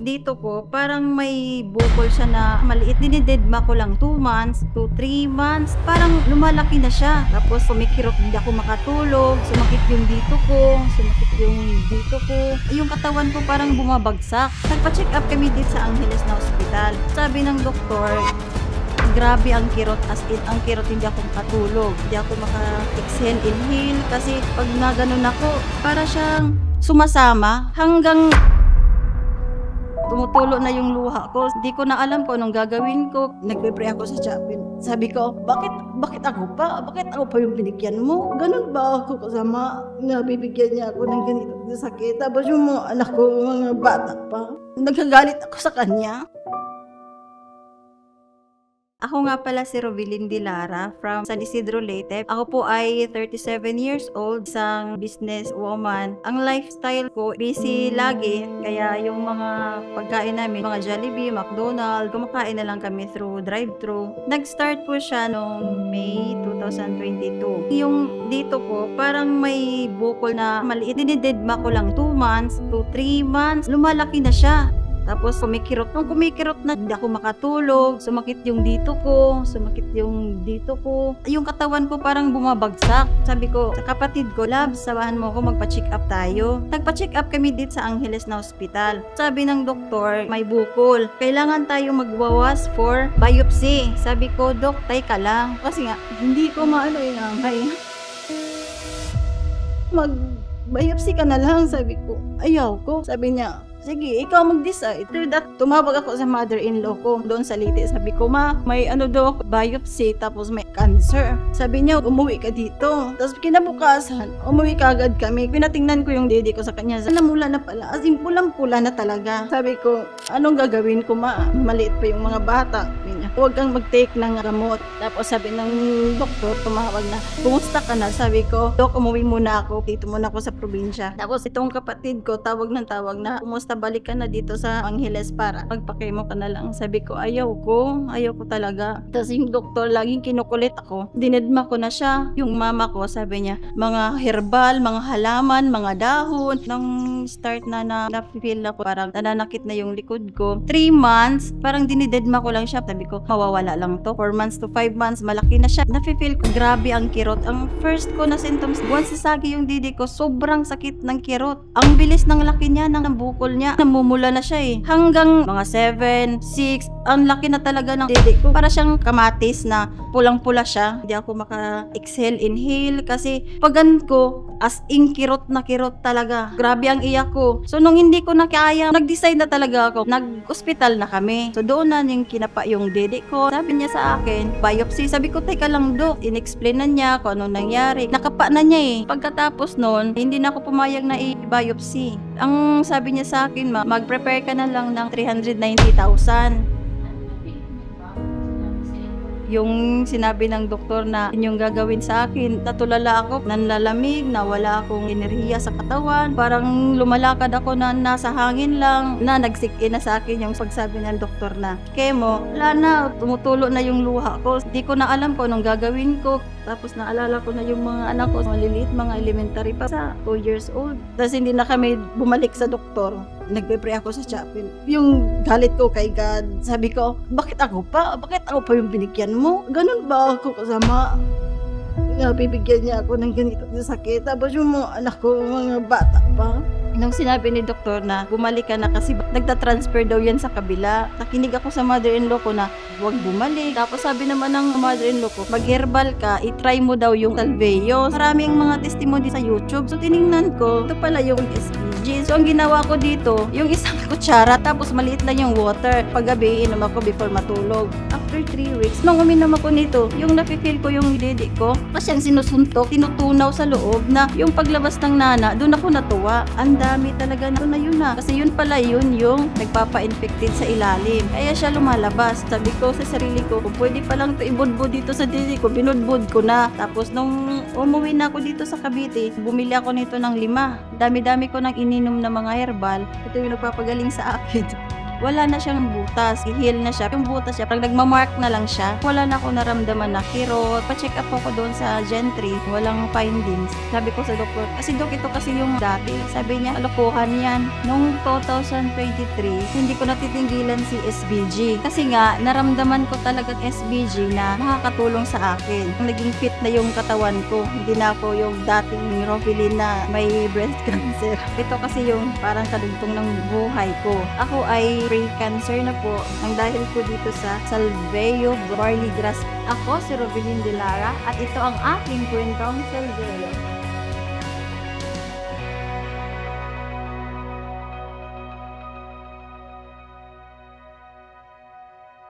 dito ko, parang may bukol siya na maliit. Dinidedma ko lang 2 months to 3 months. Parang lumalaki na siya. Tapos kumikirot, hindi ako makatulog. Sumakit yung dito ko. Sumakit yung dito ko. Yung katawan ko parang bumabagsak. Nagpa-check up kami dito sa Angeles na ospital. Sabi ng doktor, grabe ang kirot, as in ang kirot, hindi ako makatulog, hindi ako maka-exhale, inhale, kasi pag naganon ako, para siyang sumasama hanggang tumutulo na yung luha ko. Hindi ko na alam kung anong gagawin ko. Nagpe-pray ako sa chapel. Sabi ko, bakit ako pa? Bakit ako pa yung binigyan mo? Ganun ba ako kasama na bibigyan niya ako ng ganito sakit? Tapos yung mga anak ko, mga bata pa. Nagagalit ako sa kanya. Ako nga pala si Rovilyn Dilara from San Isidro, Leyte. Ako po ay 37 years old, isang business woman. Ang lifestyle ko, busy lagi. Kaya yung mga pagkain namin, mga Jollibee, McDonald's, kumakain na lang kami through drive-thru. Nag-start po siya noong May 2022. Yung dito ko, parang may bukol na maliit. Dinidedma ko lang 2 months to 3 months. Lumalaki na siya. Tapos kumikirot. Nung kumikirot na, hindi ako makatulog. Sumakit yung dito ko. Sumakit yung dito ko. Yung katawan ko parang bumabagsak. Sabi ko sa kapatid ko, Lab, samahan mo ako, magpa-check up tayo. Nagpa-check up kami dito sa Angeles na ospital. Sabi ng doktor, may bukol. Kailangan tayo magwawas for biopsy. Sabi ko, Dok, tay ka lang. Kasi nga, hindi ko maano yung angay. Mag-biopsy ka na lang, sabi ko. Ayaw ko. Sabi niya, sige, ikaw mag-decide. After that, tumawag ako sa mother-in-law ko doon sa Leyte. Sabi ko, ma, may biopsy, tapos may cancer. Sabi niya, umuwi ka dito. Tapos kinabukasan, umuwi ka agad kami. Pinatingnan ko yung dede ko sa kanya. Namula na pala. As in, pulang-pula na talaga. Sabi ko, anong gagawin ko, ma? Maliit pa yung mga bata. Sabi niya, huwag kang mag-take ng gamot. Tapos sabi ng doktor, tumawag na, kumusta ka na? Sabi ko, Dok, umuwi muna ako. Dito muna ako sa probinsya. Tapos itong kapatid ko, tawag na, kumusta, balik ka na dito sa Angeles para magpa-chemo ka na lang. Sabi ko, ayaw ko talaga. Tapos yung doktor, laging kinukulit ako. Dinedma ko na siya. Yung mama ko, sabi niya, mga herbal, mga halaman, mga dahon. Nung start na na-feel ako, parang nananakit na yung likod ko. 3 months, parang dinidedma ko lang siya. Sabi ko, mawawala lang to. 4 months to 5 months, malaki na siya. Na-feel ko, grabe ang kirot. Ang first ko na symptoms, once sasagi yung didi ko, sobrang sakit ng kirot. Ang bilis ng laki niya, ng bukol niya. Namumula na siya eh. Hanggang mga 7, 6, ang laki na talaga ng dede ko. Para siyang kamatis na pulang-pula siya. Hindi ako maka-exhale, inhale. Kasi pagan ko, as in kirot na kirot talaga. Grabe ang iyak ko. So nung hindi ko na kaya, nag-decide na talaga ako. Nag-hospital na kami. So doon na yung kinapa yung dede ko. Sabi niya sa akin, biopsy. Sabi ko, teka lang, Dok. In-explain na niya kung anong nangyari. Nakapa na niya eh. Pagkatapos noon, hindi na ako pumayag na i-biopsy. Ang sabi niya sa akin, mag-prepare ka na lang ng 390,000. Yung sinabi ng doktor na yung gagawin sa akin, natulala ako, nanlalamig, nawala akong enerhiya sa katawan, parang lumalakad ako na nasa hangin lang, na nagsikin na sa akin yung pagsabi ng doktor na chemo. Wala na, tumutulo na yung luha ko. Hindi ko na alam kung anong gagawin ko. Tapos naalala ko na yung mga anak ko, maliliit, mga elementary pa, sa 2 years old. Tapos hindi na kami bumalik sa doktor. Nagpe-pray ako sa chapel. Yung galit ko kay God, sabi ko, bakit ako pa? Bakit ako pa yung binigyan mo? Ganun ba ako kasama? Bibigyan niya ako ng ganito sakit. Tapos yung mga anak ko, mga bata pa. Nung sinabi ni doktor na bumalik ka na kasi nagta-transfer daw yan sa kabila. Nakinig ako sa mother-in-law ko na huwag bumalik. Tapos sabi naman ng mother-in-law ko, mag-herbal ka, itry mo daw yung Salveyo. Maraming mga testimony sa YouTube. So tiningnan ko, ito pala yung SPG. So ang ginawa ko dito, yung isang kutsara, tapos maliit lang yung water. Paggabi, inom ako before matulog. After 3 weeks, nung uminom ako nito, yung nafe-feel ko yung dede ko, kasi ang sinusuntok, tinutunaw sa loob na yung paglabas ng nana, doon ako natuwa. Ang dami talaga na yun na. Kasi yun pala yun yung nagpapa-infected sa ilalim. Kaya siya lumalabas. Sabi ko sa sarili ko, kung pwede pa lang ito ibudbud dito sa dede ko, binudbud ko na. Tapos nung umuwi na ako dito sa Cavite, bumili ako nito ng 5. Dami-dami ko nang ininom na mga herbal. Ito yung nagpapagaling sa akin. wala na siyang butas. I-heal na siya. Yung butas siya, parang nagmamark na lang siya. Wala na ako naramdaman na kirot. Pa-check up ako doon sa Gentry. Walang findings. Sabi ko sa doktor, kasi dok, ito kasi yung dati. Sabi niya, alokohan yan. Nung 2023, hindi ko natitinggilan si SBG. Kasi nga, naramdaman ko talaga SBG na makakatulong sa akin. Naging fit na yung katawan ko. Hindi na ako yung dating Rofelyn na may breast cancer. Ito kasi yung parang kadugtong ng buhay ko. Ako ay pre-cancer na po ang dahil ko dito sa Salveo Barley Grass. Ako si Rofelyn De Lara at ito ang aking kwentong Salveo.